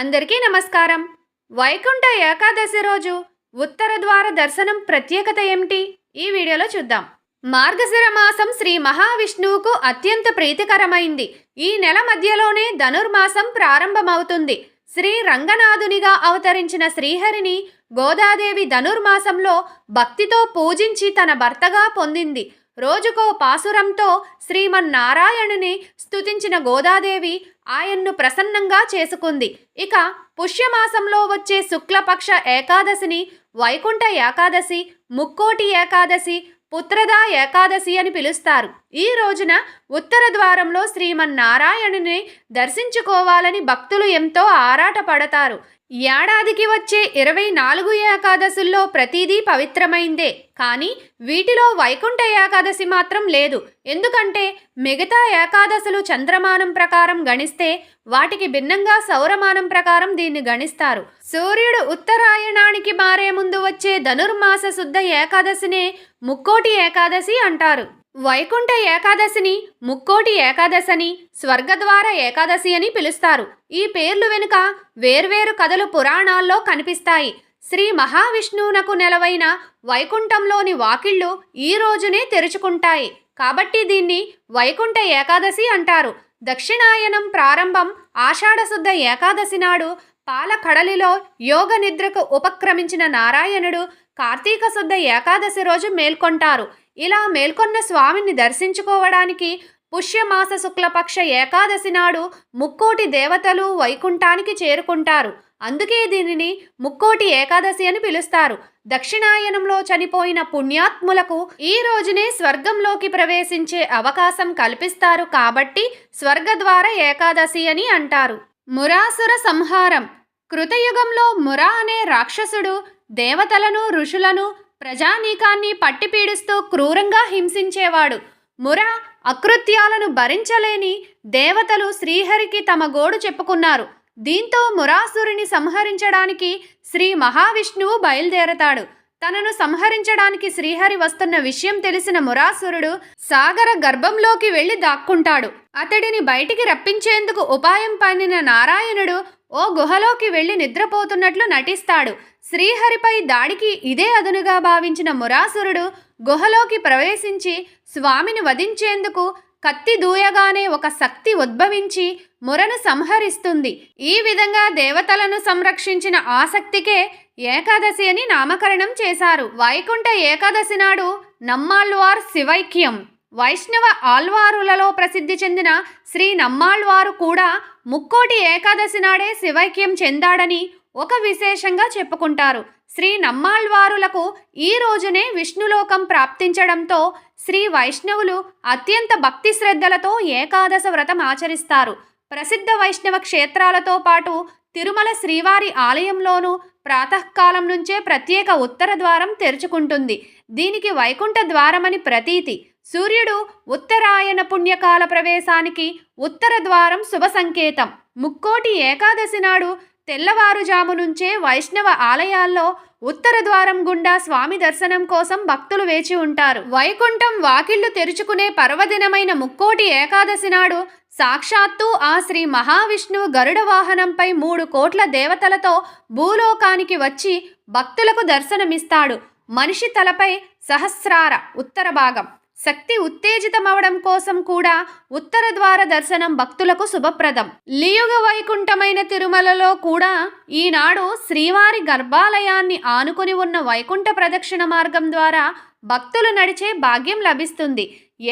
అందరికీ నమస్కారం. వైకుంఠ ఏకాదశి రోజు ఉత్తర ద్వార దర్శనం ప్రత్యేకత ఏమిటి? ఈ వీడియోలో చూద్దాం. మార్గశిర మాసం శ్రీ మహావిష్ణువుకు అత్యంత ప్రీతికరమైంది. ఈ నెల మధ్యలోనే ధనుర్మాసం ప్రారంభమవుతుంది. శ్రీ రంగనాథునిగా అవతరించిన శ్రీహరిని గోదాదేవి ధనుర్మాసంలో భక్తితో పూజించి తన భర్తగా పొందింది. రోజుకో పాసురంతో శ్రీమన్నారాయణుని స్తుతించిన గోదాదేవి ఆయన్ను ప్రసన్నంగా చేసుకుంది. ఇక పుష్యమాసంలో వచ్చే శుక్లపక్ష ఏకాదశిని వైకుంఠ ఏకాదశి, ముక్కోటి ఏకాదశి, పుత్రదా ఏకాదశి అని పిలుస్తారు. ఈ రోజున ఉత్తర ద్వారంలో శ్రీమన్నారాయణుని దర్శించుకోవాలని భక్తులు ఎంతో ఆరాటపడతారు. ఏడాదికి వచ్చే 24 ఏకాదశుల్లో ప్రతిదీ పవిత్రమైందే. కానీ వీటిలో వైకుంఠ ఏకాదశి మాత్రం లేదు. ఎందుకంటే మిగతా ఏకాదశులు చంద్రమానం ప్రకారం గణిస్తే వాటికి భిన్నంగా సౌరమానం ప్రకారం దీన్ని గణిస్తారు. సూర్యుడు ఉత్తరాయణానికి మారే ముందు వచ్చే ధనుర్మాస శుద్ధ ఏకాదశినే ముక్కోటి ఏకాదశి అంటారు. వైకుంఠ ఏకాదశిని ముక్కోటి ఏకాదశని, స్వర్గద్వార ఏకాదశి అని పిలుస్తారు. ఈ పేర్లు వెనుక వేర్వేరు కథలు పురాణాల్లో కనిపిస్తాయి. శ్రీ మహావిష్ణువునకు నెలవైన వైకుంఠంలోని వాకిళ్ళు ఈ రోజునే తెరుచుకుంటాయి. కాబట్టి దీన్ని వైకుంఠ ఏకాదశి అంటారు. దక్షిణాయనం ప్రారంభం ఆషాఢశుద్ధ ఏకాదశి నాడు పాలకడలిలో యోగ నిద్రకు ఉపక్రమించిన నారాయణుడు కార్తీక శుద్ధ ఏకాదశి రోజు మేల్కొంటారు. ఇలా మేల్కొన్న స్వామిని దర్శించుకోవడానికి పుష్యమాస శుక్లపక్ష ఏకాదశి నాడు ముక్కోటి దేవతలు వైకుంఠానికి చేరుకుంటారు. అందుకే దీనిని ముక్కోటి ఏకాదశి అని పిలుస్తారు. దక్షిణాయనంలో చనిపోయిన పుణ్యాత్ములకు ఈ రోజునే స్వర్గంలోకి ప్రవేశించే అవకాశం కల్పిస్తారు. కాబట్టి స్వర్గద్వార ఏకాదశి అని అంటారు. మురాసుర సంహారం. కృతయుగంలో మురా అనే రాక్షసుడు దేవతలను, ఋషులను, ప్రజానీకాన్ని పట్టిపీడిస్తూ క్రూరంగా హింసించేవాడు. మురా అకృత్యాలను భరించలేని దేవతలు శ్రీహరికి తమ గోడు చెప్పుకున్నారు. దీంతో మురాసురుని సంహరించడానికి శ్రీ మహావిష్ణువు బయలుదేరతాడు. తనను సంహరించడానికి శ్రీహరి వస్తున్న విషయం తెలిసిన మురాసురుడు సాగర గర్భంలోకి వెళ్లి దాక్కుంటాడు. అతడిని బయటికి రప్పించేందుకు ఉపాయం పన్నిన నారాయణుడు ఓ గుహలోకి వెళ్లి నిద్రపోతున్నట్లు నటిస్తాడు. శ్రీహరిపై దాడికి ఇదే అదునుగా భావించిన మురాసురుడు గుహలోకి ప్రవేశించి స్వామిని వధించేందుకు కత్తి దూయగానే ఒక శక్తి ఉద్భవించి మురను సంహరిస్తుంది. ఈ విధంగా దేవతలను సంరక్షించిన ఆ శక్తికే ఏకాదశి అని నామకరణం చేశారు. వైకుంఠ ఏకాదశి నాడు నమ్మాళ్వార్ శివైక్యం. వైష్ణవ ఆళ్వారులలో ప్రసిద్ధి చెందిన శ్రీ నమ్మాళ్వారు కూడా ముక్కోటి ఏకాదశి నాడే శివైక్యం చెందాడని ఒక విశేషంగా చెప్పుకుంటారు. శ్రీ నమ్మాళ్వారులకు ఈ రోజునే విష్ణులోకం ప్రాప్తించడంతో శ్రీ వైష్ణవులు అత్యంత భక్తి శ్రద్ధలతో ఏకాదశ వ్రతం ఆచరిస్తారు. ప్రసిద్ధ వైష్ణవ క్షేత్రాలతో పాటు తిరుమల శ్రీవారి ఆలయంలోనూ ప్రాతకాలం నుంచే ప్రత్యేక ఉత్తర ద్వారం తెరుచుకుంటుంది. దీనికి వైకుంఠ ద్వారమని ప్రతీతి. సూర్యుడు ఉత్తరాయణ పుణ్యకాల ప్రవేశానికి ఉత్తర ద్వారం శుభ సంకేతం. ముక్కోటి ఏకాదశి నాడు తెల్లవారుజాము నుంచే వైష్ణవ ఆలయాల్లో ఉత్తర ద్వారం గుండా స్వామి దర్శనం కోసం భక్తులు వేచి ఉంటారు. వైకుంఠం వాకిళ్లు తెరుచుకునే పర్వదినమైన ముక్కోటి ఏకాదశి నాడు సాక్షాత్తు ఆ శ్రీ మహావిష్ణువు గరుడ వాహనంపై 3 కోట్ల దేవతలతో భూలోకానికి వచ్చి భక్తులకు దర్శనమిస్తాడు. మనిషి తలపై సహస్రార ఉత్తర భాగం శక్తి ఉత్తేజితమవడం కోసం కూడా ఉత్తర ద్వార దర్శనం భక్తులకు శుభప్రదం. లియుగ వైకుంఠమైన తిరుమలలో కూడా ఈనాడు శ్రీవారి గర్భాలయాన్ని ఆనుకుని ఉన్న వైకుంఠ ప్రదక్షిణ మార్గం ద్వారా భక్తులు నడిచే భాగ్యం లభిస్తుంది.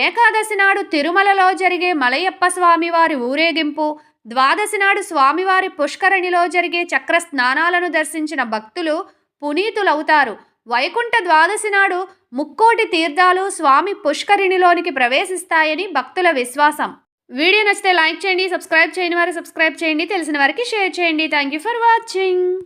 ఏకాదశి నాడు తిరుమలలో జరిగే మలయప్ప స్వామివారి ఊరేగింపు, ద్వాదశి నాడు స్వామివారి పుష్కరిణిలో జరిగే చక్ర స్నానాలను దర్శించిన భక్తులు పునీతులవుతారు. వైకుంఠ ద్వాదశి నాడు ముక్కోటి తీర్థాలు స్వామి పుష్కరిణిలోనికి ప్రవేశిస్తాయని భక్తుల విశ్వాసం. వీడియో నచ్చితే లైక్ చేయండి, సబ్స్క్రైబ్ చేయని వారు సబ్స్క్రైబ్ చేయండి, తెలిసిన వారికి షేర్ చేయండి. Thank you for watching.